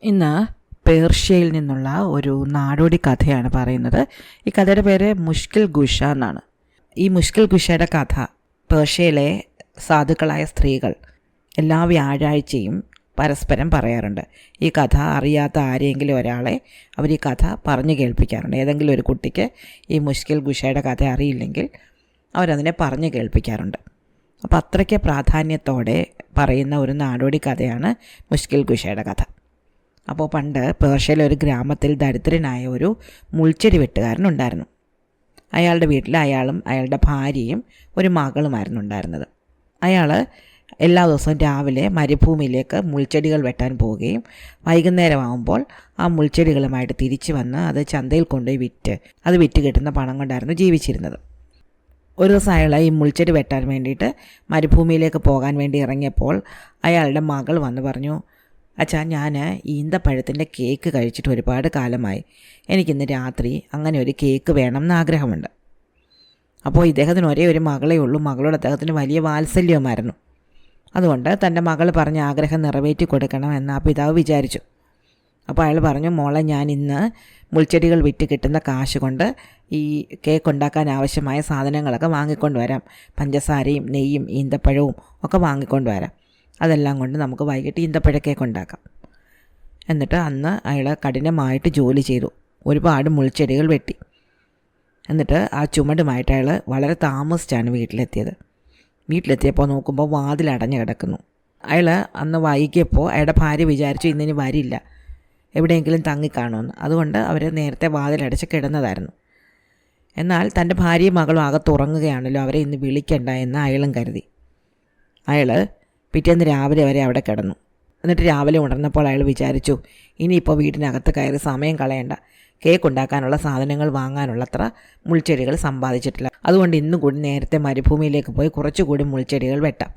ഇന്ന് പേർഷ്യയിൽ നിന്നുള്ള ഒരു നാടോടി കഥയാണ് പറയുന്നത്. ഈ കഥയുടെ പേര് മുഷ്കിൽ ഗുഷ എന്നാണ്. ഈ മുഷ്കിൽ ഗുഷയുടെ കഥ പേർഷ്യയിലെ സാധുക്കളായ സ്ത്രീകൾ എല്ലാ വ്യാഴാഴ്ചയും പരസ്പരം പറയാറുണ്ട്. ഈ കഥ അറിയാത്ത ആരെങ്കിലും ഒരാളെ അവർ ഈ കഥ പറഞ്ഞു കേൾപ്പിക്കാറുണ്ട്. ഏതെങ്കിലും ഒരു കുട്ടിക്ക് ഈ മുഷ്കിൽ ഗുഷയുടെ കഥ അറിയില്ലെങ്കിൽ അവരതിനെ പറഞ്ഞു കേൾപ്പിക്കാറുണ്ട്. അപ്പോൾ അത്രയ്ക്ക് പ്രാധാന്യത്തോടെ പറയുന്ന ഒരു നാടോടി കഥയാണ് മുഷ്കിൽ ഗുഷയുടെ കഥ. അപ്പോൾ പണ്ട് പേർഷ്യയിലെ ഒരു ഗ്രാമത്തിൽ ദരിദ്രനായ ഒരു മുൾച്ചെടി വെട്ടുകാരനുണ്ടായിരുന്നു. അയാളുടെ വീട്ടിൽ അയാളും അയാളുടെ ഭാര്യയും ഒരു മകളുമായിരുന്നു ഉണ്ടായിരുന്നത്. അയാൾ എല്ലാ ദിവസവും രാവിലെ മരുഭൂമിയിലേക്ക് മുൾച്ചെടികൾ വെട്ടാൻ പോവുകയും വൈകുന്നേരമാകുമ്പോൾ ആ മുൾച്ചെടികളുമായിട്ട് തിരിച്ചു വന്ന് അത് ചന്തയിൽ കൊണ്ടുപോയി വിറ്റ് കിട്ടുന്ന പണം കൊണ്ടായിരുന്നു ജീവിച്ചിരുന്നത്. ഒരു ദിവസം അയാൾ ഈ മുൾച്ചെടി വെട്ടാൻ വേണ്ടിയിട്ട് മരുഭൂമിയിലേക്ക് പോകാൻ വേണ്ടി ഇറങ്ങിയപ്പോൾ അയാളുടെ മകൾ വന്ന് പറഞ്ഞു, അച്ഛാ, ഞാൻ ഈന്തപ്പഴത്തിൻ്റെ കേക്ക് കഴിച്ചിട്ട് ഒരുപാട് കാലമായി. എനിക്കിന്ന് രാത്രി അങ്ങനെ ഒരു കേക്ക് വേണം എന്ന് ആഗ്രഹമുണ്ട്. അപ്പോൾ ഇദ്ദേഹത്തിന് ഒരേ ഒരു മകളേ ഉള്ളൂ. മകളോട് അദ്ദേഹത്തിന് വലിയ വാത്സല്യവുമായിരുന്നു. അതുകൊണ്ട് തൻ്റെ മകൾ പറഞ്ഞ ആഗ്രഹം നിറവേറ്റി കൊടുക്കണം എന്ന് ആ പിതാവ് വിചാരിച്ചു. അപ്പോൾ അയാൾ പറഞ്ഞു, മോളെ, ഞാൻ ഇന്ന് മുൾച്ചെടികൾ വിറ്റ് കിട്ടുന്ന കാശ് കൊണ്ട് ഈ കേക്ക് ഉണ്ടാക്കാൻ ആവശ്യമായ സാധനങ്ങളൊക്കെ വാങ്ങിക്കൊണ്ട് വരാം. പഞ്ചസാരയും നെയ്യും ഈന്തപ്പഴവും ഒക്കെ വാങ്ങിക്കൊണ്ട് വരാം. അതെല്ലാം കൊണ്ട് നമുക്ക് വൈകിട്ട് ഈന്തപ്പഴ കേക്ക് ഉണ്ടാക്കാം. എന്നിട്ട് അന്ന് അയാൾ കഠിനമായിട്ട് ജോലി ചെയ്തു. ഒരുപാട് മുൾച്ചെടികൾ വെട്ടി. എന്നിട്ട് ആ ചുമടുമായിട്ട് അയാൾ വളരെ താമസിച്ചാണ് വീട്ടിലെത്തിയപ്പോൾ നോക്കുമ്പോൾ വാതിലടഞ്ഞു കിടക്കുന്നു. അയാൾ അന്ന് വൈകിയപ്പോൾ അയാളുടെ ഭാര്യ വിചാരിച്ചു ഇന്നിനി വരില്ല, എവിടെയെങ്കിലും തങ്ങിക്കാണുമെന്ന്. അതുകൊണ്ട് അവർ നേരത്തെ വാതിലടച്ച് കിടന്നതായിരുന്നു. എന്നാൽ തൻ്റെ ഭാര്യയും മകളും അകത്തുറങ്ങുകയാണല്ലോ, അവരെ ഇന്ന് വിളിക്കണ്ട എന്ന് അയാളും കരുതി. അയാൾ പിറ്റേന്ന് രാവിലെ വരെ അവിടെ കിടന്നു. എന്നിട്ട് രാവിലെ ഉണർന്നപ്പോൾ അയാൾ വിചാരിച്ചു, ഇനിയിപ്പോൾ വീടിനകത്ത് കയറി സമയം കളയണ്ട. കേക്ക് ഉണ്ടാക്കാനുള്ള സാധനങ്ങൾ വാങ്ങാനുള്ളത്ര മുൾച്ചെടികൾ സമ്പാദിച്ചിട്ടില്ല. അതുകൊണ്ട് ഇന്നും കൂടി നേരത്തെ മരുഭൂമിയിലേക്ക് പോയി കുറച്ചുകൂടി മുൾച്ചെടികൾ വെട്ടാം.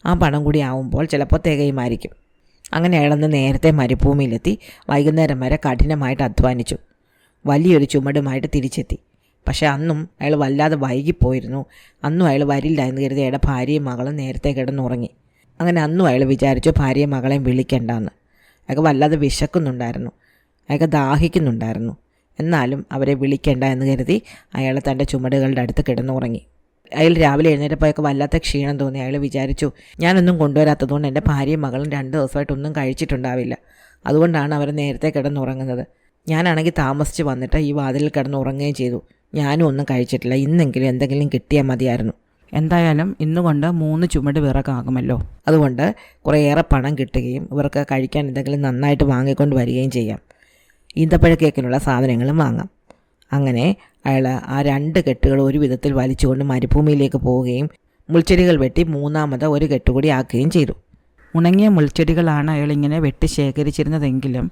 ആ പണം കൂടി ആവുമ്പോൾ ചിലപ്പോൾ തികയുമായിരിക്കും. അങ്ങനെ അയാളന്ന് നേരത്തെ മരുഭൂമിയിലെത്തി വൈകുന്നേരം വരെ കഠിനമായിട്ട് അധ്വാനിച്ചു. വലിയൊരു ചുമടുമായിട്ട് തിരിച്ചെത്തി. പക്ഷേ അന്നും അയാൾ വല്ലാതെ വൈകിപ്പോയിരുന്നു. അന്നും അയാൾ വരില്ല എന്ന് കരുതി അയാളുടെ ഭാര്യയും മകളും നേരത്തെ കിടന്നുറങ്ങി. അങ്ങനെ അന്നും അയാൾ വിചാരിച്ചു ഭാര്യയും മകളെയും വിളിക്കണ്ടെന്ന്. അയാൾക്ക് വല്ലാതെ വിശക്കുന്നുണ്ടായിരുന്നു, അയാൾക്ക് ദാഹിക്കുന്നുണ്ടായിരുന്നു. എന്നാലും അവരെ വിളിക്കേണ്ട എന്ന് കരുതി അയാൾ തൻ്റെ ചുമടുകളുടെ അടുത്ത് കിടന്നുറങ്ങി. അയാൾ രാവിലെ എഴുന്നേറ്റപ്പോഴൊക്കെ വല്ലാത്ത ക്ഷീണം തോന്നി. അയാൾ വിചാരിച്ചു, ഞാനൊന്നും കൊണ്ടുവരാത്തതുകൊണ്ട് എൻ്റെ ഭാര്യയും മകളും 2 ദിവസമായിട്ടൊന്നും കഴിച്ചിട്ടുണ്ടാവില്ല. അതുകൊണ്ടാണ് അവർ നേരത്തെ കിടന്നുറങ്ങുന്നത്. ഞാനാണെങ്കിൽ താമസിച്ച് വന്നിട്ട് ഈ വാതിലിൽ കിടന്നുറങ്ങുകയും ചെയ്തു. ഞാനും ഒന്നും കഴിച്ചിട്ടില്ല. ഇന്നെങ്കിലും എന്തെങ്കിലും കിട്ടിയാൽ മതിയായിരുന്നു. എന്തായാലും ഇന്നുകൊണ്ട് 3 ചുമട് വിറകാകുമല്ലോ. അതുകൊണ്ട് കുറേയേറെ പണം കിട്ടുകയും ഇവർക്ക് കഴിക്കാൻ എന്തെങ്കിലും നന്നായിട്ട് വാങ്ങിക്കൊണ്ട് വരികയും ചെയ്യാം. ഈന്തപ്പഴ കേക്കിനുള്ള സാധനങ്ങളും വാങ്ങാം. അങ്ങനെ അയാൾ ആ 2 കെട്ടുകൾ ഒരു വിധത്തിൽ വലിച്ചുകൊണ്ട് മരുഭൂമിയിലേക്ക് പോവുകയും മുൾച്ചെടികൾ വെട്ടി 3ാമത് ഒരു കെട്ടുകൂടി ആക്കുകയും ചെയ്തു. ഉണങ്ങിയ മുൾച്ചെടികളാണ് അയാൾ ഇങ്ങനെ വെട്ടി ശേഖരിച്ചിരുന്നതെങ്കിലും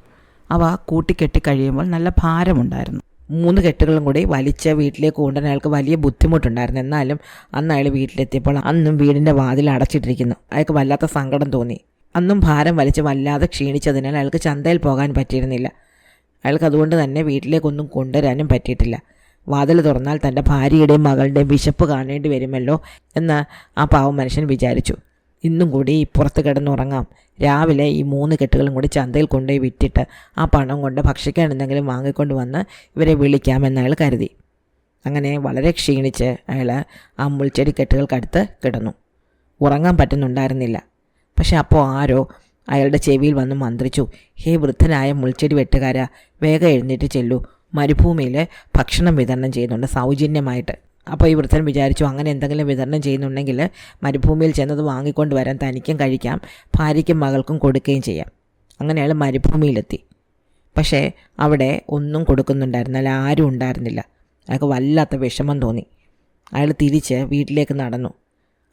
അവ കൂട്ടിക്കെട്ടി കഴിയുമ്പോൾ നല്ല ഭാരമുണ്ടായിരുന്നു. 3 കെട്ടുകളും കൂടി വലിച്ച് വീട്ടിലേക്ക് കൊണ്ടുവരാൻ അയാൾക്ക് വലിയ ബുദ്ധിമുട്ടുണ്ടായിരുന്നു. എന്നാലും അന്ന് അയാൾ വീട്ടിലെത്തിയപ്പോൾ അന്നും വീടിൻ്റെ വാതിൽ അടച്ചിട്ടിരിക്കുന്നു. അയാൾക്ക് വല്ലാത്ത സങ്കടം തോന്നി. അന്നും ഭാരം വലിച്ച് വല്ലാതെ ക്ഷീണിച്ചതിനാൽ അയാൾക്ക് ചന്തയിൽ പോകാൻ പറ്റിയിരുന്നില്ല. അയാൾക്ക് അതുകൊണ്ട് തന്നെ വീട്ടിലേക്കൊന്നും കൊണ്ടുവരാനും പറ്റിയിട്ടില്ല. വാതിൽ തുറന്നാൽ തൻ്റെ ഭാര്യയുടെയും മകളുടെയും വിശപ്പ് കാണേണ്ടി വരുമല്ലോ എന്ന് ആ പാവം മനുഷ്യൻ വിചാരിച്ചു. ഇന്നും കൂടി പുറത്ത് കിടന്നുറങ്ങാം. രാവിലെ ഈ 3 കെട്ടുകളും കൂടി ചന്തയിൽ കൊണ്ടുപോയി വിറ്റിട്ട് ആ പണം കൊണ്ട് ഭക്ഷിക്കാൻ എന്തെങ്കിലും വാങ്ങിക്കൊണ്ട് വന്ന് ഇവരെ വിളിക്കാമെന്ന് അയാൾ കരുതി. അങ്ങനെ വളരെ ക്ഷീണിച്ച് അയാൾ ആ മുൾച്ചെടി കെട്ടുകൾക്കടുത്ത് കിടന്നു. ഉറങ്ങാൻ പറ്റുന്നുണ്ടായിരുന്നില്ല. പക്ഷെ അപ്പോൾ ആരോ അയാളുടെ ചെവിയിൽ വന്ന് മന്ത്രിച്ചു, ഹേ വൃദ്ധനായ മുൾച്ചെടി വെട്ടുകാരാ, വേഗം എഴുന്നേറ്റ് ചെല്ലൂ, മരുഭൂമിയിൽ ഭക്ഷണം വിതരണം ചെയ്യുന്നുണ്ട് സൗജന്യമായിട്ട്. അപ്പോൾ ഈ വൃദ്ധൻ വിചാരിച്ചു, അങ്ങനെ എന്തെങ്കിലും വിതരണം ചെയ്യുന്നുണ്ടെങ്കിൽ മരുഭൂമിയിൽ ചെന്നത് വാങ്ങിക്കൊണ്ട് വരാൻ തനിക്കും കഴിക്കാം, ഭാര്യയ്ക്കും മകൾക്കും കൊടുക്കുകയും ചെയ്യാം. അങ്ങനെ അയാൾ മരുഭൂമിയിലെത്തി. പക്ഷേ അവിടെ ഒന്നും കൊടുക്കുന്നുണ്ടായിരുന്നില്ല, ആരും ഉണ്ടായിരുന്നില്ല. അയാൾക്ക് വല്ലാത്ത വിഷമം തോന്നി. അയാൾ തിരിച്ച് വീട്ടിലേക്ക് നടന്നു.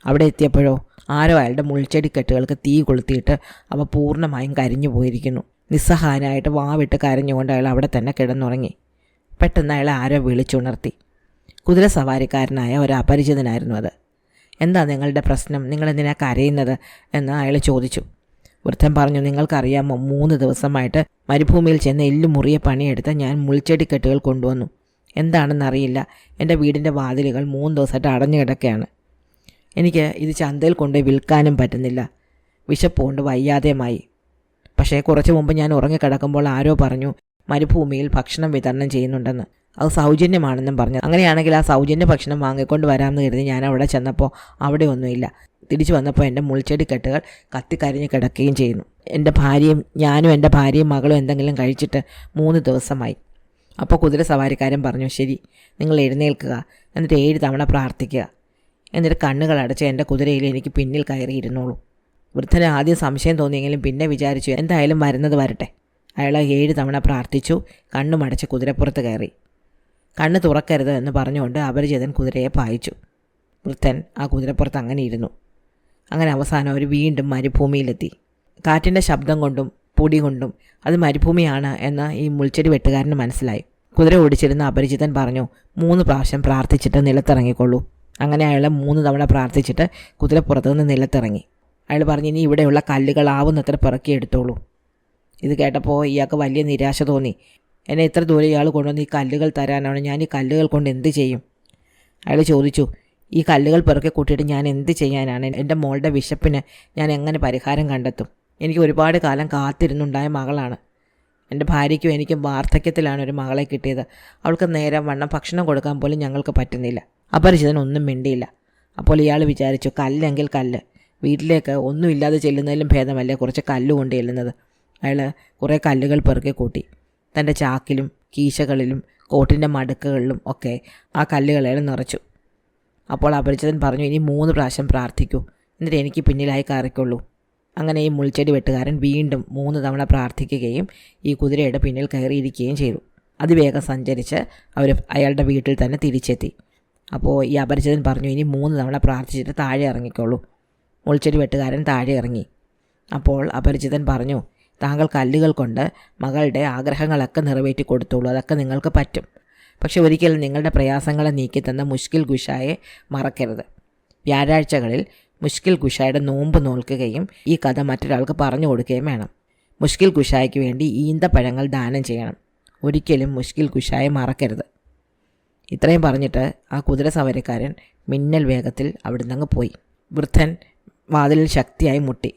അവിടെ എത്തിയപ്പോഴോ ആരോ അയാളുടെ മുൾച്ചെടി കെട്ടുകൾക്ക് തീ കൊളുത്തിയിട്ട് അവ പൂർണ്ണമായും കരിഞ്ഞു പോയിരിക്കുന്നു. നിസ്സഹായനായിട്ട് വാവിട്ട് കരഞ്ഞുകൊണ്ട് അയാൾ അവിടെ തന്നെ കിടന്നുറങ്ങി. പെട്ടെന്ന് അയാൾ ആരോ വിളിച്ചുണർത്തി. കുതിര സവാരിക്കാരനായ ഒരു അപരിചിതനായിരുന്നു അത്. എന്താ നിങ്ങളുടെ പ്രശ്നം? നിങ്ങളെന്തിനാ കരയുന്നത് എന്ന് അയാൾ ചോദിച്ചു. വൃദ്ധൻ പറഞ്ഞു, നിങ്ങൾക്കറിയാമോ, 3 ദിവസമായിട്ട് മരുഭൂമിയിൽ ചെന്ന് എല്ലുമുറിയെ പണിയെടുത്ത് ഞാൻ മുൾച്ചെടി കെട്ടുകൾ കൊണ്ടുവന്നു. എന്താണെന്നറിയില്ല, എൻ്റെ വീടിൻ്റെ വാതിലുകൾ 3 ദിവസമായിട്ട് അടഞ്ഞു കിടക്കുകയാണ്. എനിക്ക് ഇത് ചന്തയിൽ കൊണ്ടുപോയി വിൽക്കാനും പറ്റുന്നില്ല. വിശപ്പുകൊണ്ട് വയ്യാതെയുമായി. പക്ഷേ കുറച്ച് മുമ്പ് ഞാൻ ഉറങ്ങിക്കിടക്കുമ്പോൾ ആരോ പറഞ്ഞു മരുഭൂമിയിൽ ഭക്ഷണം വിതരണം ചെയ്യുന്നുണ്ടെന്ന്. അത് സൗജന്യമാണെന്നും പറഞ്ഞു. അങ്ങനെയാണെങ്കിൽ ആ സൗജന്യ ഭക്ഷണം വാങ്ങിക്കൊണ്ട് വരാമെന്ന് കരുതി ഞാൻ അവിടെ ചെന്നപ്പോൾ അവിടെ ഒന്നുമില്ല. തിരിച്ചു വന്നപ്പോൾ എൻ്റെ മുൾച്ചെടിക്കെട്ടുകൾ കത്തിക്കരിഞ്ഞ് കിടക്കുകയും ചെയ്യുന്നു. ഞാനും എൻ്റെ ഭാര്യയും മകളും എന്തെങ്കിലും കഴിച്ചിട്ട് 3 ദിവസമായി. അപ്പോൾ കുതിര സവാരിക്കാരൻ പറഞ്ഞു, ശരി, നിങ്ങൾ എഴുന്നേൽക്കുക, എന്നിട്ട് 7 തവണ പ്രാർത്ഥിക്കുക, എന്നിട്ട് കണ്ണുകൾ അടച്ച് എൻ്റെ കുതിരയിൽ എനിക്ക് പിന്നിൽ കയറിയിരുന്നോളൂ. വൃദ്ധന് ആദ്യം സംശയം തോന്നിയെങ്കിലും പിന്നെ വിചാരിച്ചു എന്തായാലും വരുന്നത് വരട്ടെ. അയാൾ 7 തവണ പ്രാർത്ഥിച്ചു, കണ്ണുമടച്ച് കുതിരപ്പുറത്ത് കയറി. കണ്ണ് തുറക്കരുത് എന്ന് പറഞ്ഞുകൊണ്ട് അപരിചിതൻ കുതിരയെ പായിച്ചു. വൃദ്ധൻ ആ കുതിരപ്പുറത്ത് അങ്ങനെ ഇരുന്നു. അങ്ങനെ അവസാനം അവർ വീണ്ടും മരുഭൂമിയിലെത്തി. കാറ്റിൻ്റെ ശബ്ദം കൊണ്ടും പൊടി കൊണ്ടും അത് മരുഭൂമിയാണ് എന്ന് ഈ മുൾച്ചെടി വെട്ടുകാരന് മനസ്സിലായി. കുതിര ഓടിച്ചിരുന്ന അപരിചിതൻ പറഞ്ഞു, 3 പ്രാവശ്യം പ്രാർത്ഥിച്ചിട്ട് നിലത്തിറങ്ങിക്കൊള്ളൂ. അങ്ങനെ അയാൾ 3 തവണ പ്രാർത്ഥിച്ചിട്ട് കുതിരപ്പുറത്ത് നിന്ന് നിലത്തിറങ്ങി. അയാൾ പറഞ്ഞു, ഇനി ഇവിടെയുള്ള കല്ലുകളാവുന്നത്ര പിറക്കിയെടുത്തോളൂ. ഇത് കേട്ടപ്പോൾ ഇയാൾക്ക് വലിയ നിരാശ തോന്നി. എന്നെ ഇത്ര ദൂരം ഇയാൾ കൊണ്ടുവന്ന് ഈ കല്ലുകൾ തരാനാണ്, ഞാൻ ഈ കല്ലുകൾ കൊണ്ട് എന്ത് ചെയ്യും? അയാൾ ചോദിച്ചു, ഈ കല്ലുകൾ പിറക്കെ കൂട്ടിയിട്ട് ഞാൻ എന്ത് ചെയ്യാനാണ്? എൻ്റെ മോളുടെ വിശപ്പിന് ഞാൻ എങ്ങനെ പരിഹാരം കണ്ടെത്തും? എനിക്ക് ഒരുപാട് കാലം കാത്തിരുന്നുണ്ടായ മകളാണ്. എൻ്റെ ഭാര്യയ്ക്കും എനിക്കും വാർദ്ധക്യത്തിലാണ് ഒരു മകളെ കിട്ടിയത്. അവൾക്ക് നേരം വണ്ണം ഭക്ഷണം കൊടുക്കാൻ പോലും ഞങ്ങൾക്ക് പറ്റുന്നില്ല. അപരിചിതൻ ഒന്നും മിണ്ടിയില്ല. അപ്പോൾ ഇയാൾ വിചാരിച്ചു, കല്ലെങ്കിൽ കല്ല്, വീട്ടിലേക്ക് ഒന്നുമില്ലാതെ ചെല്ലുന്നതിലും ഭേദമല്ലേ കുറച്ച് കല്ല് കൊണ്ട് ചെല്ലുന്നത്. അയാൾ കുറേ കല്ലുകൾ പെറുക്കി കൂട്ടി. തൻ്റെ ചാക്കിലും കീശകളിലും കോട്ടിൻ്റെ മടുക്കുകളിലും ഒക്കെ ആ കല്ലുകളെ നിറച്ചു. അപ്പോൾ അപരിചിതൻ പറഞ്ഞു, ഇനി 3 പ്രാവശ്യം പ്രാർത്ഥിക്കൂ, എന്നിട്ട് എനിക്ക് പിന്നിലായി കയറിക്കൊള്ളൂ. അങ്ങനെ ഈ മുൾച്ചെടി വെട്ടുകാരൻ വീണ്ടും 3 തവണ പ്രാർത്ഥിക്കുകയും ഈ കുതിരയുടെ പിന്നിൽ കയറിയിരിക്കുകയും ചെയ്തു. അതിവേഗം സഞ്ചരിച്ച് അവർ അയാളുടെ വീട്ടിൽ തന്നെ തിരിച്ചെത്തി. അപ്പോൾ ഈ അപരിചിതൻ പറഞ്ഞു, ഇനി 3 തവണ പ്രാർത്ഥിച്ചിട്ട് താഴെ ഇറങ്ങിക്കോളൂ. മുൾച്ചെടി വെട്ടുകാരൻ താഴെ ഇറങ്ങി. അപ്പോൾ അപരിചിതൻ പറഞ്ഞു, താങ്കൾ കല്ലുകൾ കൊണ്ട് മകളുടെ ആഗ്രഹങ്ങളൊക്കെ നിറവേറ്റി കൊടുത്തോളൂ, അതൊക്കെ നിങ്ങൾക്ക് പറ്റും. പക്ഷെ ഒരിക്കലും നിങ്ങളുടെ പ്രയാസങ്ങളെ നീക്കിത്തന്ന മുഷ്കിൽ ഗുഷായെ മറക്കരുത്. വ്യാഴാഴ്ചകളിൽ മുഷ്കിൽ ഗുഷായുടെ നോമ്പ് നോൽക്കുകയും ഈ കഥ മറ്റൊരാൾക്ക് പറഞ്ഞു കൊടുക്കുകയും വേണം. മുഷ്കിൽ ഗുഷായ്ക്ക് വേണ്ടി ഈന്തപ്പഴങ്ങൾ ദാനം ചെയ്യണം. ഒരിക്കലും മുഷ്കിൽ ഗുഷായെ മറക്കരുത്. ഇത്രയും പറഞ്ഞിട്ട് ആ കുതിര സവാരിക്കാരൻ മിന്നൽ വേഗത്തിൽ അവിടുന്ന് അങ്ങ് പോയി. വൃദ്ധൻ വാതിലിൽ ശക്തിയായി മുട്ടി.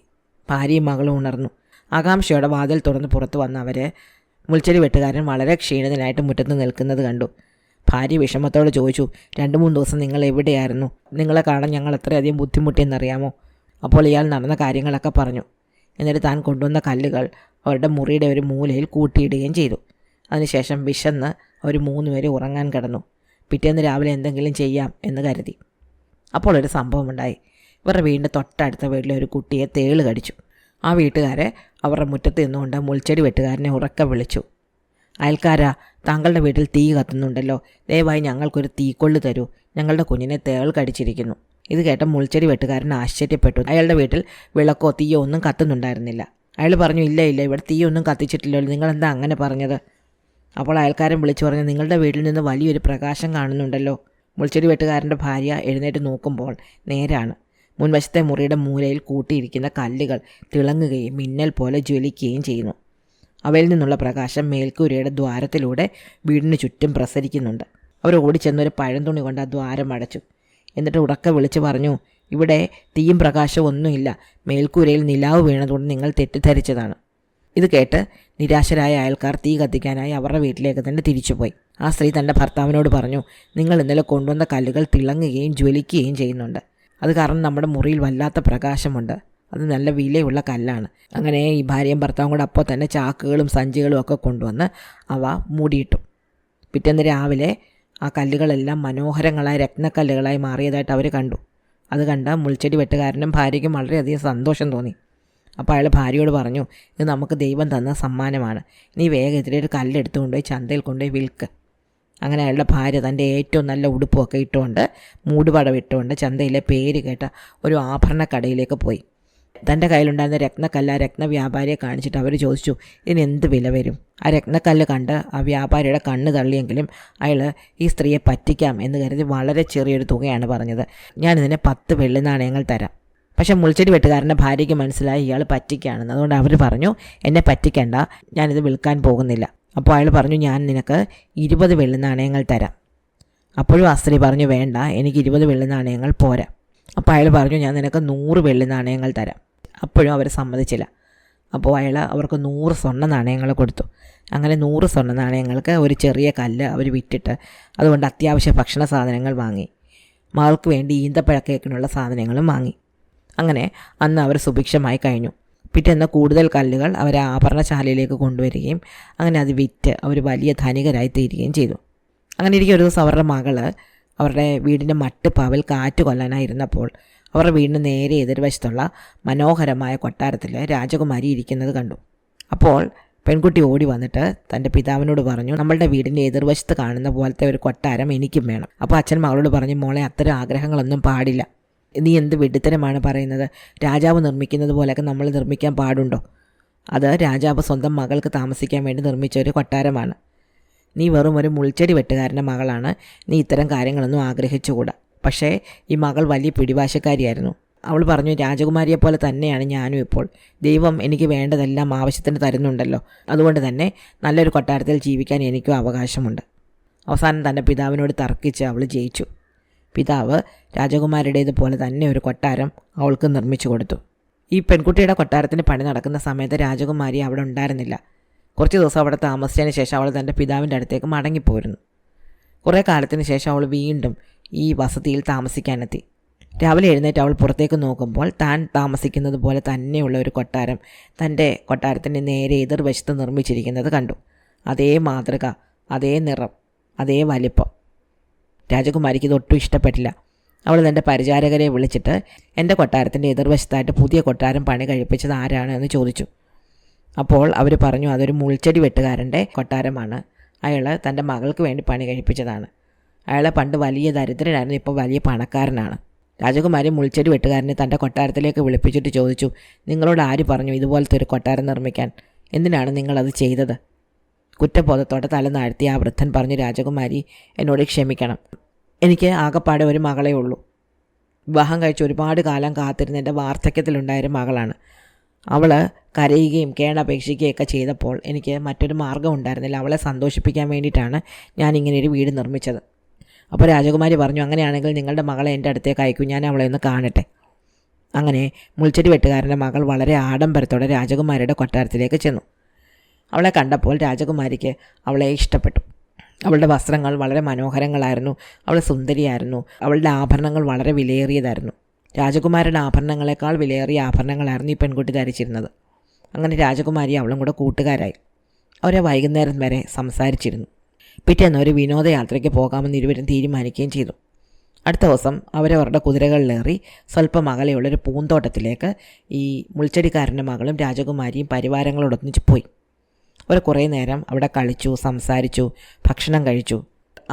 ഭാര്യയും മകളും ഉണർന്നു. ആകാംക്ഷയോടെ വാതിൽ തുറന്ന് പുറത്തു വന്ന അവരെ മുൾച്ചെടി വെട്ടുകാരൻ വളരെ ക്ഷീണിതനായിട്ട് മുറ്റത്ത് നിൽക്കുന്നത് കണ്ടു. ഭാര്യ വിഷമത്തോടെ ചോദിച്ചു, 2-3 ദിവസം നിങ്ങൾ എവിടെയായിരുന്നു? നിങ്ങളെ കാണാൻ ഞങ്ങൾ എത്രയധികം ബുദ്ധിമുട്ടിയെന്നറിയാമോ? അപ്പോൾ ഇയാൾ നടന്ന കാര്യങ്ങളൊക്കെ പറഞ്ഞു. എന്നിട്ട് താൻ കൊണ്ടുവന്ന കല്ലുകൾ അവരുടെ മുറിയുടെ ഒരു മൂലയിൽ കൂട്ടിയിടുകയും ചെയ്തു. അതിനുശേഷം വിശന്ന് അവർ 3 പേര് ഉറങ്ങാൻ കിടന്നു. പിറ്റേന്ന് രാവിലെ എന്തെങ്കിലും ചെയ്യാം എന്ന് കരുതി. അപ്പോൾ ഒരു സംഭവമുണ്ടായി. ഇവരുടെ വീടിൻ്റെ തൊട്ടടുത്ത വീട്ടിലെ ഒരു കുട്ടിയെ തേള് കടിച്ചു. ആ വീട്ടുകാരെ അവരുടെ മുറ്റത്ത് നിന്നുകൊണ്ട് മുൾച്ചെടി വെട്ടുകാരനെ ഉറക്കെ വിളിച്ചു, അയൽക്കാരാ, താങ്കളുടെ വീട്ടിൽ തീ കത്തുന്നുണ്ടല്ലോ, ദയവായി ഞങ്ങൾക്കൊരു തീക്കൊള്ളി തരൂ, ഞങ്ങളുടെ കുഞ്ഞിനെ തേൾ കടിച്ചിരിക്കുന്നു. ഇത് കേട്ട മുൾച്ചെടി വെട്ടുകാരൻ ആശ്ചര്യപ്പെട്ടു. അയാളുടെ വീട്ടിൽ വിളക്കോ തീയോ ഒന്നും കത്തുന്നുണ്ടായിരുന്നില്ല. അയാൾ പറഞ്ഞു, ഇല്ല ഇവിടെ തീയൊന്നും കത്തിച്ചിട്ടില്ലല്ലോ, നിങ്ങളെന്താ അങ്ങനെ പറഞ്ഞത്? അപ്പോൾ അയൽക്കാരൻ വിളിച്ചു പറഞ്ഞു, നിങ്ങളുടെ വീട്ടിൽ നിന്ന് വലിയൊരു പ്രകാശം കാണുന്നുണ്ടല്ലോ. മുൾച്ചെടി വെട്ടുകാരൻ്റെ ഭാര്യ എഴുന്നേറ്റ് നോക്കുമ്പോൾ നേരാണ്. മുൻവശത്തെ മുറിയുടെ മൂലയിൽ കൂട്ടിയിരിക്കുന്ന കല്ലുകൾ തിളങ്ങുകയും മിന്നൽ പോലെ ജ്വലിക്കുകയും ചെയ്യുന്നു. അവയിൽ നിന്നുള്ള പ്രകാശം മേൽക്കൂരയുടെ ദ്വാരത്തിലൂടെ വീടിന് ചുറ്റും പ്രസരിക്കുന്നുണ്ട്. അവർ ഓടിച്ചെന്നൊരു പഴംതുണി കൊണ്ട് ആ ദ്വാരം അടച്ചു. എന്നിട്ട് ഉറക്കെ വിളിച്ചു പറഞ്ഞു, ഇവിടെ തീയും പ്രകാശവും ഒന്നുമില്ല, മേൽക്കൂരയിൽ നിലാവ് വീണതുകൊണ്ട് നിങ്ങൾ തെറ്റിദ്ധരിച്ചതാണ്. ഇത് കേട്ട് നിരാശരായ അയൽക്കാർ തീ കത്തിക്കാനായി അവരുടെ വീട്ടിലേക്ക് തന്നെ തിരിച്ചുപോയി. ആ സ്ത്രീ തൻ്റെ ഭർത്താവിനോട് പറഞ്ഞു, നിങ്ങൾ ഇന്നലെ കൊണ്ടുവന്ന കല്ലുകൾ തിളങ്ങുകയും ജ്വലിക്കുകയും ചെയ്യുന്നുണ്ട്. അത് കാരണം നമ്മുടെ മുറിയിൽ വല്ലാത്ത പ്രകാശമുണ്ട്. അത് നല്ല വിലയുള്ള കല്ലാണ്. അങ്ങനെ ഈ ഭാര്യയും ഭർത്താവും കൂടെ അപ്പോൾ തന്നെ ചാക്കുകളും സഞ്ചികളും ഒക്കെ കൊണ്ടുവന്ന് അവ മൂടിയിട്ടു. പിറ്റേന്ന് രാവിലെ ആ കല്ലുകളെല്ലാം മനോഹരങ്ങളായ രത്നക്കല്ലുകളായി മാറിയതായിട്ട് അവർ കണ്ടു. അത് കണ്ട മുൾച്ചെടി വെട്ടുകാരനും ഭാര്യയ്ക്കും വളരെയധികം സന്തോഷം തോന്നി. അപ്പോൾ അയാൾ ഭാര്യയോട് പറഞ്ഞു, ഇത് നമുക്ക് ദൈവം തന്ന സമ്മാനമാണ്, നീ വേഗം ഇതിലൊരു കല്ലെടുത്തു കൊണ്ടുപോയി ചന്തയിൽ കൊണ്ടുപോയി വിൽക്ക്. അങ്ങനെ അയാളുടെ ഭാര്യ തൻ്റെ ഏറ്റവും നല്ല ഉടുപ്പൊക്കെ ഇട്ടുകൊണ്ട് മൂടുപടം ഇട്ടുകൊണ്ട് ചന്തയിലെ പേര് കേട്ട ഒരു ആഭരണ കടയിലേക്ക് പോയി. തൻ്റെ കയ്യിലുണ്ടായിരുന്ന രത്നക്കല്ല് ആ രത്ന വ്യാപാരിയെ കാണിച്ചിട്ട് അവർ ചോദിച്ചു, ഇതിന് എന്ത് വില വരും? ആ രത്നക്കല്ല് കണ്ട് ആ വ്യാപാരിയുടെ കണ്ണ് തള്ളിയെങ്കിലും അയാൾ ഈ സ്ത്രീയെ പറ്റിക്കാം എന്ന് കരുതി വളരെ ചെറിയൊരു തുകയാണ് പറഞ്ഞത്. ഞാനിതിനെ 10 വെള്ളി നാണയങ്ങൾ തരാം. പക്ഷേ മുൾച്ചെടി വെട്ടുകാരൻ്റെ ഭാര്യയ്ക്ക് മനസ്സിലായി ഇയാൾ പറ്റിക്കുകയാണെന്ന്. അതുകൊണ്ട് അവർ പറഞ്ഞു, എന്നെ പറ്റിക്കണ്ട, ഞാനിത് വിൽക്കാൻ പോകുന്നില്ല. അപ്പോൾ അയാൾ പറഞ്ഞു, ഞാൻ നിനക്ക് 20 വെള്ളി നാണയങ്ങൾ തരാം. അപ്പോഴും ആ സ്ത്രീ പറഞ്ഞു, വേണ്ട, എനിക്ക് 20 വെള്ളി നാണയങ്ങൾ പോരാ. അപ്പോൾ അയാൾ പറഞ്ഞു, ഞാൻ നിനക്ക് 100 വെള്ളി നാണയങ്ങൾ തരാം. അപ്പോഴും അവർ സമ്മതിച്ചില്ല. അപ്പോൾ അയാൾ അവർക്ക് 100 സ്വർണ്ണ നാണയങ്ങൾ കൊടുത്തു. അങ്ങനെ 100 സ്വർണ്ണ നാണയങ്ങൾക്ക് ഒരു ചെറിയ കല്ല് അവർ വിറ്റിട്ട് അതുകൊണ്ട് അത്യാവശ്യ ഭക്ഷണ സാധനങ്ങൾ വാങ്ങി. മകൾക്ക് വേണ്ടി ഈന്തപ്പഴക്കേക്കിനുള്ള സാധനങ്ങളും വാങ്ങി. അങ്ങനെ അന്ന് അവർ സുഭിക്ഷമായി കഴിഞ്ഞു. പിറ്റേന്ന് കൂടുതൽ കല്ലുകൾ അവർ ആഭരണശാലയിലേക്ക് കൊണ്ടുവരികയും അങ്ങനെ അത് വിറ്റ് അവർ വലിയ ധനികരായി തീരുകയും ചെയ്തു. അങ്ങനെ ഇരിക്കും ഒരു ദിവസം അവരുടെ മകള് അവരുടെ വീടിൻ്റെ മട്ടുപ്പാവിൽ കാറ്റ് കൊല്ലാനായിരുന്നപ്പോൾ അവരുടെ വീടിന് നേരെ എതിർവശത്തുള്ള മനോഹരമായ കൊട്ടാരത്തിൽ രാജകുമാരി ഇരിക്കുന്നത് കണ്ടു. അപ്പോൾ പെൺകുട്ടി ഓടി വന്നിട്ട് തൻ്റെ പിതാവിനോട് പറഞ്ഞു, നമ്മളുടെ വീടിൻ്റെ എതിർവശത്ത് കാണുന്ന പോലത്തെ ഒരു കൊട്ടാരം എനിക്കും വേണം. അപ്പോൾ അച്ഛൻ മകളോട് പറഞ്ഞു, മോളെ അത്തരം ആഗ്രഹങ്ങളൊന്നും പാടില്ല. നീ എന്ത് വിഡ്ഢിത്തരമാണ് പറയുന്നത്? രാജാവ് നിർമ്മിക്കുന്നത് പോലെയൊക്കെ നമ്മൾ നിർമ്മിക്കാൻ പാടുണ്ടോ? അത് രാജാവ് സ്വന്തം മകൾക്ക് താമസിക്കാൻ വേണ്ടി നിർമ്മിച്ച ഒരു കൊട്ടാരമാണ്. നീ വെറും ഒരു മുൾച്ചെടി വെട്ടുകാരൻ്റെ മകളാണ്. നീ ഇത്തരം കാര്യങ്ങളൊന്നും ആഗ്രഹിച്ചുകൂടാ. പക്ഷേ ഈ മകൾ വലിയ പിടിവാശക്കാരിയായിരുന്നു. അവൾ പറഞ്ഞു, രാജകുമാരിയെപ്പോലെ തന്നെയാണ് ഞാനും ഇപ്പോൾ. ദൈവം എനിക്ക് വേണ്ടതെല്ലാം ആവശ്യത്തിന് തരുന്നുണ്ടല്ലോ. അതുകൊണ്ട് തന്നെ നല്ലൊരു കൊട്ടാരത്തിൽ ജീവിക്കാൻ എനിക്കും അവകാശമുണ്ട്. അവസാനം തൻ്റെ പിതാവിനോട് തർക്കിച്ച് അവൾ ജയിച്ചു. പിതാവ് രാജകുമാരിയുടേതുപോലെ തന്നെ ഒരു കൊട്ടാരം അവൾക്ക് നിർമ്മിച്ചു കൊടുത്തു. ഈ പെൺകുട്ടിയുടെ കൊട്ടാരത്തിന് പണി നടക്കുന്ന സമയത്ത് രാജകുമാരി അവിടെ ഉണ്ടായിരുന്നില്ല. കുറച്ച് ദിവസം അവിടെ താമസിച്ചതിന് ശേഷം അവൾ തൻ്റെ പിതാവിൻ്റെ അടുത്തേക്ക് മടങ്ങിപ്പോയിരുന്നു. കുറേ കാലത്തിന് ശേഷം അവൾ വീണ്ടും ഈ വസതിയിൽ താമസിക്കാനെത്തി. രാവിലെ എഴുന്നേറ്റ് അവൾ പുറത്തേക്ക് നോക്കുമ്പോൾ താൻ താമസിക്കുന്നത് പോലെ തന്നെയുള്ള ഒരു കൊട്ടാരം തൻ്റെ കൊട്ടാരത്തിൻ്റെ നേരെ എതിർവശത്ത് നിർമ്മിച്ചിരിക്കുന്നത് കണ്ടു. അതേ മാതൃക, അതേ നിറം, അതേ വലിപ്പം. രാജകുമാരിക്ക് ഇതൊട്ടും ഇഷ്ടപ്പെട്ടില്ല. അവൾ തൻ്റെ പരിചാരകരെ വിളിച്ചിട്ട് എൻ്റെ കൊട്ടാരത്തിൻ്റെ എതിർവശത്തായിട്ട് പുതിയ കൊട്ടാരം പണി കഴിപ്പിച്ചത് ആരാണ് എന്ന് ചോദിച്ചു. അപ്പോൾ അവർ പറഞ്ഞു, അതൊരു മുൾച്ചെടി വെട്ടുകാരൻ്റെ കൊട്ടാരമാണ്. അയാൾ തൻ്റെ മകൾക്ക് വേണ്ടി പണി കഴിപ്പിച്ചതാണ്. അയാൾ പണ്ട് വലിയ ദരിദ്രനായിരുന്നു, ഇപ്പോൾ വലിയ പണക്കാരനാണ്. രാജകുമാരി മുൾച്ചെടി വെട്ടുകാരനെ തൻ്റെ കൊട്ടാരത്തിലേക്ക് വിളിപ്പിച്ചിട്ട് ചോദിച്ചു, നിങ്ങളോട് ആര് പറഞ്ഞു ഇതുപോലത്തെ ഒരു കൊട്ടാരം നിർമ്മിക്കാൻ? എന്തിനാണ് നിങ്ങളത് ചെയ്തത്? കുറ്റബോധത്തോടെ തല താഴ്ത്തി ആ വൃദ്ധൻ പറഞ്ഞു, രാജകുമാരി എന്നോട് ക്ഷമിക്കണം. എനിക്ക് ആകപ്പാടെ ഒരു മകളേ ഉള്ളൂ. വിവാഹം കഴിച്ച് ഒരുപാട് കാലം കാത്തിരുന്ന എൻ്റെ വാർദ്ധക്യത്തിലുണ്ടായൊരു മകളാണ്. അവൾ കരയുകയും കേണപേക്ഷിക്കുകയൊക്കെ ചെയ്തപ്പോൾ എനിക്ക് മറ്റൊരു മാർഗ്ഗം ഉണ്ടായിരുന്നില്ല. അവളെ സന്തോഷിപ്പിക്കാൻ വേണ്ടിയിട്ടാണ് ഞാൻ ഇങ്ങനെയൊരു വീട് നിർമ്മിച്ചത്. അപ്പോൾ രാജകുമാരി പറഞ്ഞു, അങ്ങനെയാണെങ്കിൽ നിങ്ങളുടെ മകളെ എൻ്റെ അടുത്തേക്ക് അയക്കൂ, ഞാൻ അവളെ ഒന്ന് കാണട്ടെ. അങ്ങനെ മുൾച്ചെടി വെട്ടുകാരൻ്റെ മകൾ വളരെ ആഡംബരത്തോടെ രാജകുമാരിയുടെ കൊട്ടാരത്തിലേക്ക് ചെന്നു. അവളെ കണ്ടപ്പോൾ രാജകുമാരിക്ക് അവളെ ഇഷ്ടപ്പെട്ടു. അവളുടെ വസ്ത്രങ്ങൾ വളരെ മനോഹരങ്ങളായിരുന്നു. അവൾ സുന്ദരിയായിരുന്നു. അവളുടെ ആഭരണങ്ങൾ വളരെ വിലയേറിയതായിരുന്നു. രാജകുമാരിയുടെ ആഭരണങ്ങളെക്കാൾ വിലയേറിയ ആഭരണങ്ങളായിരുന്നു ഈ പെൺകുട്ടി ധരിച്ചിരുന്നത്. അങ്ങനെ രാജകുമാരി അവളും കൂടെ കൂട്ടുകാരായി. അവരെ വൈകുന്നേരം വരെ സംസാരിച്ചിരുന്നു. പിറ്റേന്ന് ഒരു വിനോദയാത്രയ്ക്ക് പോകാമെന്ന് ഇരുവരും തീരുമാനിക്കുകയും ചെയ്തു. അടുത്ത ദിവസം അവരവരുടെ കുതിരകളിലേറി സ്വല്പം അകലെയുള്ളൊരു പൂന്തോട്ടത്തിലേക്ക് ഈ മുൾച്ചെടിക്കാരൻ്റെ മകളും രാജകുമാരിയും പരിവാരങ്ങളോടൊന്നിച്ച് പോയി. അവർ കുറേ നേരം അവിടെ കളിച്ചു, സംസാരിച്ചു, ഭക്ഷണം കഴിച്ചു.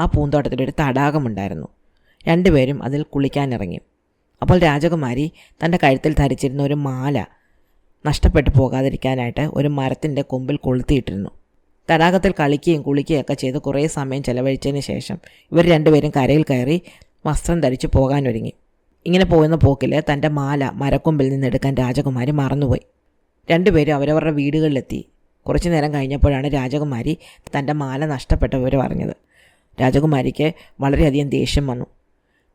ആ പൂന്തോട്ടത്തിലൊരു തടാകമുണ്ടായിരുന്നു. രണ്ടുപേരും അതിൽ കുളിക്കാനിറങ്ങി. അപ്പോൾ രാജകുമാരി തൻ്റെ കഴുത്തിൽ ധരിച്ചിരുന്ന ഒരു മാല നഷ്ടപ്പെട്ടു പോകാതിരിക്കാനായിട്ട് ഒരു മരത്തിൻ്റെ കൊമ്പിൽ കൊളുത്തിയിട്ടിരുന്നു. തടാകത്തിൽ കളിക്കുകയും കുളിക്കുകയൊക്കെ ചെയ്ത് കുറേ സമയം ചെലവഴിച്ചതിന് ശേഷം ഇവർ രണ്ടുപേരും കരയിൽ കയറി വസ്ത്രം ധരിച്ച് പോകാനൊരുങ്ങി. ഇങ്ങനെ പോകുന്ന പോക്കിൽ തൻ്റെ മാല മരക്കൊമ്പിൽ നിന്നെടുക്കാൻ രാജകുമാരി മറന്നുപോയി. രണ്ടുപേരും അവരവരുടെ വീടുകളിലെത്തി. കുറച്ചു നേരം കഴിഞ്ഞപ്പോഴാണ് രാജകുമാരി തൻ്റെ മാല നഷ്ടപ്പെട്ട വിവരം അറിഞ്ഞത്. രാജകുമാരിക്ക് വളരെയധികം ദേഷ്യം വന്നു.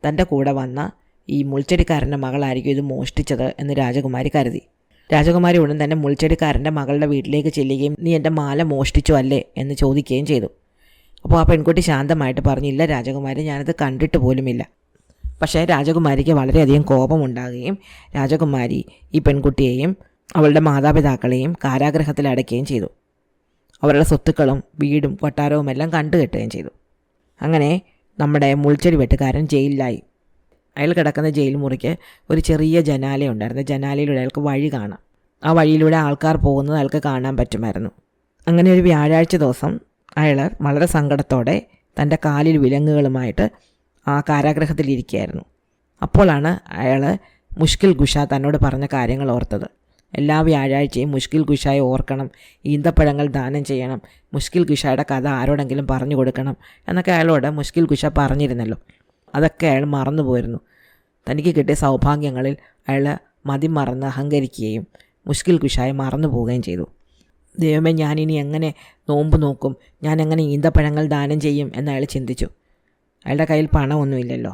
തൻ്റെ കൂടെ വന്ന ഈ മുൾച്ചെടിക്കാരൻ്റെ മകളായിരിക്കും ഇത് മോഷ്ടിച്ചത് എന്ന് രാജകുമാരി കരുതി. രാജകുമാരി ഉടൻ തന്നെ മുൾച്ചെടിക്കാരൻ്റെ മകളുടെ വീട്ടിലേക്ക് ചെല്ലുകയും നീ എൻ്റെ മാല മോഷ്ടിച്ചു അല്ലേ എന്ന് ചോദിക്കുകയും ചെയ്തു. അപ്പോൾ ആ പെൺകുട്ടി ശാന്തമായിട്ട് പറഞ്ഞില്ല രാജകുമാരി, ഞാനത് കണ്ടിട്ട് പോലുമില്ല. പക്ഷേ രാജകുമാരിക്ക് വളരെയധികം കോപമുണ്ടാകുകയും രാജകുമാരി ഈ പെൺകുട്ടിയെയും അവളുടെ മാതാപിതാക്കളെയും കാരാഗൃഹത്തിൽ അടയ്ക്കുകയും ചെയ്തു. അവരുടെ സ്വത്തുക്കളും വീടും കൊട്ടാരവും എല്ലാം കണ്ടുകെട്ടുകയും ചെയ്തു. അങ്ങനെ നമ്മുടെ മുൾച്ചെടി വെട്ടുകാരൻ ജയിലിലായി. അയാൾ കിടക്കുന്ന ജയിൽ മുറിക്ക് ഒരു ചെറിയ ജനാലയുണ്ടായിരുന്നു. ജനാലയിലൂടെ അയാൾക്ക് വഴി കാണാം. ആ വഴിയിലൂടെ ആൾക്കാർ പോകുന്നത് അയാൾക്ക് കാണാൻ പറ്റുമായിരുന്നു. അങ്ങനെ ഒരു വ്യാഴാഴ്ച ദിവസം അയാൾ വളരെ സങ്കടത്തോടെ തൻ്റെ കാലിൽ വിലങ്ങുകളുമായിട്ട് ആ കാരാഗൃഹത്തിലിരിക്കുകയായിരുന്നു. അപ്പോഴാണ് അയാൾ മുഷ്കിൽ ഗുഷ തന്നോട് പറഞ്ഞ കാര്യങ്ങൾ ഓർത്തത്. എല്ലാ വ്യാഴാഴ്ചയും മുഷ്കിൽ ഗുഷായെ ഓർക്കണം, ഈന്തപ്പഴങ്ങൾ ദാനം ചെയ്യണം, മുഷ്കിൽ ഗുഷയുടെ കഥ ആരോടെങ്കിലും പറഞ്ഞു കൊടുക്കണം എന്നൊക്കെ അയാളോട് മുഷ്കിൽ ഗുഷ പറഞ്ഞിരുന്നല്ലോ. അതൊക്കെ അയാൾ മറന്നുപോയിരുന്നു. തനിക്ക് കിട്ടിയ സൗഭാഗ്യങ്ങളിൽ അയാൾ മതിമറന്ന് അഹങ്കരിക്കുകയും മുഷ്കിൽ ഗുഷായെ മറന്നു പോവുകയും ചെയ്തു. ദൈവമേ, ഞാനിനി എങ്ങനെ നോമ്പ് നോക്കും, ഞാൻ എങ്ങനെ ഈന്തപ്പഴങ്ങൾ ദാനം ചെയ്യും എന്ന് അയാൾ ചിന്തിച്ചു. അയാളുടെ കയ്യിൽ പണമൊന്നുമില്ലല്ലോ.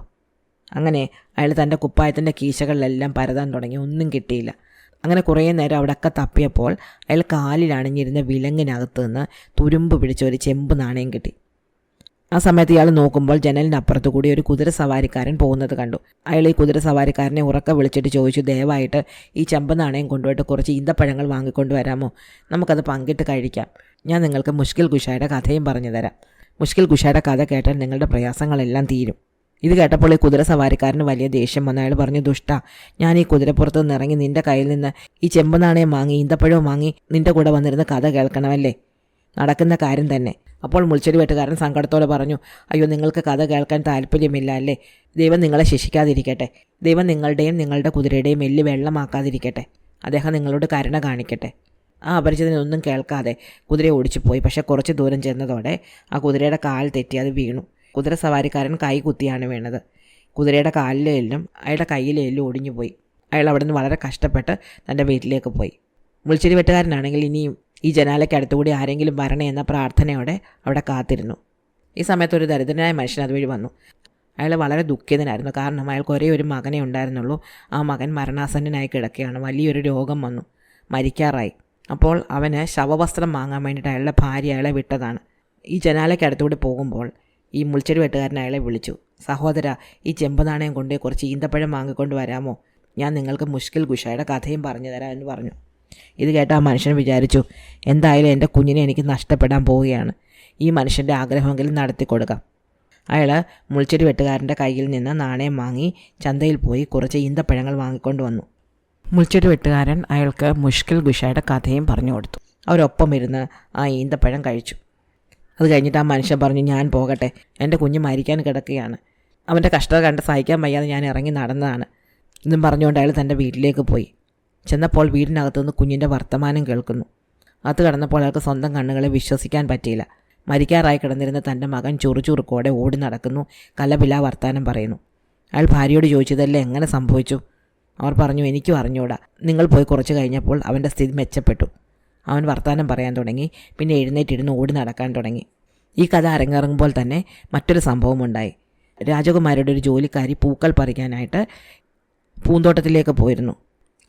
അങ്ങനെ അയാൾ തൻ്റെ കുപ്പായത്തിൻ്റെ കീശകളിലെല്ലാം പരതാൻ തുടങ്ങി. ഒന്നും കിട്ടിയില്ല. അങ്ങനെ കുറേ നേരം അവിടെയൊക്കെ തപ്പിയപ്പോൾ അയാൾ കാലിൽ അണിഞ്ഞിരുന്ന വിലങ്ങിനകത്ത് നിന്ന് തുരുമ്പ് പിടിച്ച ഒരു ചെമ്പ് നാണയം കിട്ടി. ആ സമയത്ത് ഇയാൾ നോക്കുമ്പോൾ ജനലിനപ്പുറത്ത് കൂടി ഒരു കുതിര സവാരിക്കാരൻ പോകുന്നത് കണ്ടു. അയാൾ ഈ കുതിര സവാരിക്കാരനെ ഉറക്കെ വിളിച്ചിട്ട് ചോദിച്ചു, ദയവായിട്ട് ഈ ചെമ്പ് നാണയം കൊണ്ടുപോയിട്ട് കുറച്ച് ഈന്തപ്പഴങ്ങൾ വാങ്ങിക്കൊണ്ട് വരാമോ? നമുക്കത് പങ്കിട്ട് കഴിക്കാം. ഞാൻ നിങ്ങൾക്ക് മുഷ്കിൽ കുഷായുടെ കഥയും പറഞ്ഞു തരാം. മുഷ്കിൽ കുഷായുടെ കഥ കേട്ടാൽ നിങ്ങളുടെ പ്രയാസങ്ങളെല്ലാം തീരും. ഇത് കേട്ടപ്പോൾ ഈ കുതിര സവാരിക്കാരന് വലിയ ദേഷ്യം വന്നു. അയാൾ പറഞ്ഞു, ദുഷ്ട, ഞാൻ ഈ കുതിരപ്പുറത്ത് നിന്ന് ഇറങ്ങി നിൻ്റെ കയ്യിൽ നിന്ന് ഈ ചെമ്പ് നാണയം വാങ്ങി ഈന്തപ്പഴവും വാങ്ങി നിൻ്റെ കൂടെ വന്നിരുന്ന കഥ കേൾക്കണമല്ലേ? നടക്കുന്ന കാര്യം തന്നെ. അപ്പോൾ മുൾച്ചെടി വെട്ടുകാരൻ സങ്കടത്തോടെ പറഞ്ഞു, അയ്യോ, നിങ്ങൾക്ക് കഥ കേൾക്കാൻ താല്പര്യമില്ല അല്ലേ? ദൈവം നിങ്ങളെ ശിക്ഷിക്കാതിരിക്കട്ടെ. ദൈവം നിങ്ങളുടെയും നിങ്ങളുടെ കുതിരയുടെയും എല്ല് വെള്ളമാക്കാതിരിക്കട്ടെ. അദ്ദേഹം നിങ്ങളോട് കരുണ കാണിക്കട്ടെ. ആ അപരിചിതനൊന്നും കേൾക്കാതെ കുതിര ഓടിച്ചു പോയി. പക്ഷേ കുറച്ച് ദൂരം ചെന്നതോടെ ആ കുതിരയുടെ കാൽ തെറ്റി അത് വീണു. കുതിര സവാരിക്കാരൻ കൈ കുത്തിയാണ് വീണത്. കുതിരയുടെ കാലിലെ എല്ലും അയാളുടെ കയ്യിലെ എല്ലും ഒടിഞ്ഞു പോയി. അയാൾ അവിടെ നിന്ന് വളരെ കഷ്ടപ്പെട്ട് തൻ്റെ വീട്ടിലേക്ക് പോയി. മുൾച്ചെടി വെട്ടുകാരനാണെങ്കിൽ ഇനിയും ഈ ജനാലയ്ക്ക് അടുത്തുകൂടി ആരെങ്കിലും വരണേ എന്ന പ്രാർത്ഥനയോടെ അവിടെ കാത്തിരുന്നു. ഈ സമയത്ത് ഒരു ദരിദ്രനായ മനുഷ്യൻ അതുവഴി വന്നു. അയാൾ വളരെ ദുഃഖിതനായിരുന്നു. കാരണം അയാൾക്ക് ഒരേ ഒരു മകനേ ഉണ്ടായിരുന്നുള്ളൂ. ആ മകൻ മരണാസന്നനായി കിടക്കുകയാണ്. വലിയൊരു രോഗം വന്നു, മരിക്കാറായി. അപ്പോൾ അവന് ശവവസ്ത്രം വാങ്ങാൻ വേണ്ടിയിട്ട് അയാളുടെ ഭാര്യ അയാളെ വിട്ടതാണ്. ഈ ജനാലയ്ക്ക് അടുത്തുകൂടി പോകുമ്പോൾ ഈ മുൾച്ചെടി വെട്ടുകാരൻ അയാളെ വിളിച്ചു, സഹോദര, ഈ ചെമ്പ് നാണയം കൊണ്ട് കുറച്ച് ഈന്തപ്പഴം വാങ്ങിക്കൊണ്ട് വരാമോ? ഞാൻ നിങ്ങൾക്ക് മുഷ്കിൽ കുഷായുടെ കഥയും പറഞ്ഞു തരാം എന്ന് പറഞ്ഞു. ഇത് കേട്ട ആ മനുഷ്യൻ വിചാരിച്ചു, എന്തായാലും എൻ്റെ കുഞ്ഞിനെ എനിക്ക് നഷ്ടപ്പെടാൻ പോവുകയാണ്. ഈ മനുഷ്യൻ്റെ ആഗ്രഹമെങ്കിലും നടത്തി കൊടുക്കാം. അയാൾ മുൾച്ചെടി വെട്ടുകാരൻ്റെ കയ്യിൽ നിന്ന് നാണയം വാങ്ങി ചന്തയിൽ പോയി കുറച്ച് ഈന്തപ്പഴങ്ങൾ വാങ്ങിക്കൊണ്ട് വന്നു. മുൾച്ചെടി വെട്ടുകാരൻ അയാൾക്ക് മുഷ്കിൽ കുഷായുടെ കഥയും പറഞ്ഞു കൊടുത്തു. അവരൊപ്പം ഇരുന്ന് ആ ഈന്തപ്പഴം കഴിച്ചു. അത് കഴിഞ്ഞിട്ട് ആ മനുഷ്യൻ പറഞ്ഞു, ഞാൻ പോകട്ടെ, എൻ്റെ കുഞ്ഞ് മരിക്കാൻ കിടക്കുകയാണ്. അവൻ്റെ കഷ്ടത കണ്ട് സഹിക്കാൻ വയ്യാതെ ഞാൻ ഇറങ്ങി നടന്നതാണ്. ഇതും പറഞ്ഞുകൊണ്ട് അയാൾ തൻ്റെ വീട്ടിലേക്ക് പോയി. ചെന്നപ്പോൾ വീടിനകത്തുനിന്ന് കുഞ്ഞിൻ്റെ വർത്തമാനം കേൾക്കുന്നു. അത് കടന്നപ്പോൾ അയാൾക്ക് സ്വന്തം കണ്ണുകളെ വിശ്വസിക്കാൻ പറ്റിയില്ല. മരിക്കാറായി കിടന്നിരുന്ന തൻ്റെ മകൻ ചുറുചുറുക്കോടെ ഓടി നടക്കുന്നു, കലപില വർത്താനം പറയുന്നു. അയാൾ ഭാര്യയോട് ചോദിച്ചതല്ലേ എങ്ങനെ സംഭവിച്ചു? അവർ പറഞ്ഞു, എനിക്കും അറിഞ്ഞൂടാ. നിങ്ങൾ പോയി കുറച്ച് കഴിഞ്ഞപ്പോൾ അവൻ്റെ സ്ഥിതി മെച്ചപ്പെട്ടു. അവൻ വർത്താനം പറയാൻ തുടങ്ങി. പിന്നെ എഴുന്നേറ്റിരുന്ന് ഓടി നടക്കാൻ തുടങ്ങി. ഈ കഥ അരങ്ങേറുമ്പോൾ തന്നെ മറ്റൊരു സംഭവമുണ്ടായി. രാജകുമാരിയുടെ ഒരു ജോലിക്കാരി പൂക്കൾ പറിക്കാനായിട്ട് പൂന്തോട്ടത്തിലേക്ക് പോയിരുന്നു.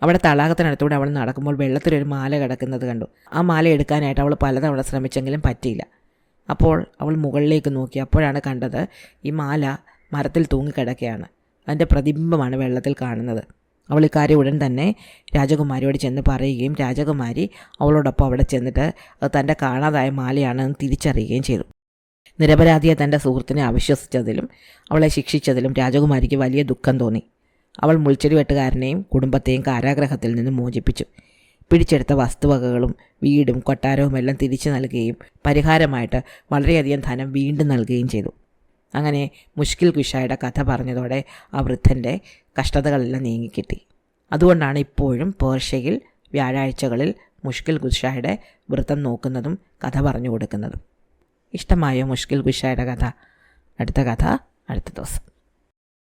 അവിടെ തടാകത്തിനടുത്തൂടെ അവൾ നടക്കുമ്പോൾ വെള്ളത്തിലൊരു മാല കിടക്കുന്നത് കണ്ടു. ആ മാല എടുക്കാനായിട്ട് അവൾ പലതവണ ശ്രമിച്ചെങ്കിലും പറ്റിയില്ല. അപ്പോൾ അവൾ മുകളിലേക്ക് നോക്കി. അപ്പോഴാണ് കണ്ടത് ഈ മാല മരത്തിൽ തൂങ്ങിക്കിടക്കുകയാണ്. അതിൻ്റെ പ്രതിബിംബമാണ് വെള്ളത്തിൽ കാണുന്നത്. അവൾ ഇക്കാര്യം ഉടൻ തന്നെ രാജകുമാരിയോട് ചെന്ന് പറയുകയും രാജകുമാരി അവളോടൊപ്പം അവിടെ ചെന്നിട്ട് അത് തൻ്റെ കാണാതായ മാലയാണെന്ന് തിരിച്ചറിയുകയും ചെയ്തു. നിരപരാധിയെ തൻ്റെ സുഹൃത്തിനെ അവിശ്വസിച്ചതിലും അവളെ ശിക്ഷിച്ചതിലും രാജകുമാരിക്ക് വലിയ ദുഃഖം തോന്നി. അവൾ മുൾച്ചെടി വെട്ടുകാരനെയും കുടുംബത്തെയും കാരാഗ്രഹത്തിൽ നിന്ന് മോചിപ്പിച്ചു. പിടിച്ചെടുത്ത വസ്തുവകകളും വീടും കൊട്ടാരവും എല്ലാം തിരിച്ചു നൽകുകയും പരിഹാരമായിട്ട് വളരെയധികം ധനം വീണ്ടും നൽകുകയും ചെയ്തു. അങ്ങനെ മുഷ്കിൽ കുഷായുടെ കഥ പറഞ്ഞതോടെ ആ വൃദ്ധൻ്റെ കഷ്ടതകളെല്ലാം നീങ്ങിക്കിട്ടി. അതുകൊണ്ടാണ് ഇപ്പോഴും പേർഷ്യയിൽ വ്യാഴാഴ്ചകളിൽ മുഷ്കിൽ കുഷായുടെ വൃത്തം നോക്കുന്നതും കഥ പറഞ്ഞു കൊടുക്കുന്നതും. ഇഷ്ടമായോ മുഷ്കിൽ കുഷായുടെ കഥ? അടുത്ത കഥ അടുത്ത ദിവസം.